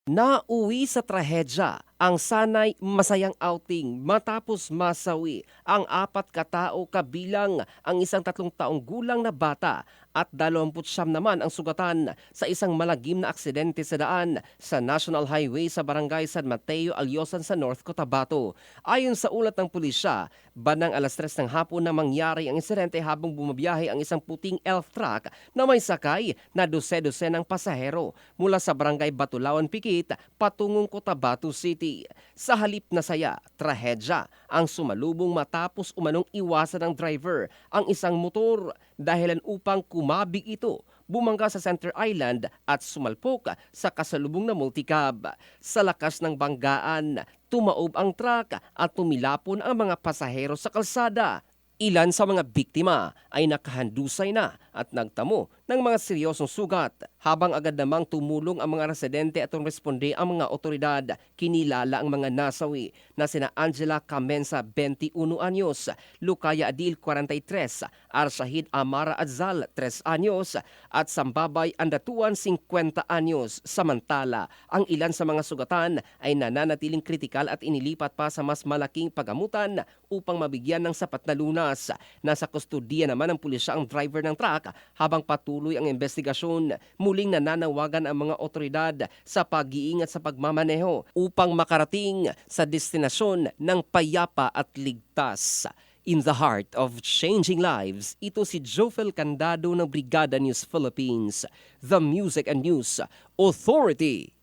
Nauwi sa trahedya ang sanay masayang outing matapos masawi ang 4 katao kabilang ang isang 3 taong gulang na bata at 29 naman ang sugatan sa isang malagim na aksidente sa daan sa National Highway sa Barangay San Mateo, Alyosan sa North Cotabato. Ayon sa ulat ng pulisya, bandang 3:00 ng hapon na mangyari ang insidente habang bumabiyahe ang isang puting elf truck na may sakay na dose-dose ng pasahero mula sa Barangay Batulawan, Pikit patungong Cotabato City. Sa halip na saya, trahedya ang sumalubong matapos umanong iwasan ng driver ang isang motor dahilan upang kumabig ito, bumangga sa Center Island at sumalpok sa kasalubong na multicab. Sa lakas ng banggaan, tumaob ang truck at tumilapon ang mga pasahero sa kalsada. Ilan sa mga biktima ay nakahandusay na at nagtamo ng mga seryosong sugat, habang agad namang tumulong ang mga residente at responde ang mga otoridad. Kinilala ang mga nasawi na sina Angela Camenza, 21 anyos, Lucaya Adil, 43, Arshahid Amara Azal, 3 anyos, at Sambabay Andatuan, 50 anyos. Samantala, ang ilan sa mga sugatan ay nananatiling kritikal at inilipat pa sa mas malaking pagamutan upang mabigyan ng sapat na lunas. Nasa kustudiya naman ng pulisya ang driver ng truck habang patuloy ang investigasyon. Muling nananawagan ang mga otoridad sa pag-iingat sa pagmamaneho upang makarating sa destinasyon ng payapa at ligtas. In the heart of changing lives, ito si Jofel Candado ng Brigada News Philippines, the Music and News Authority.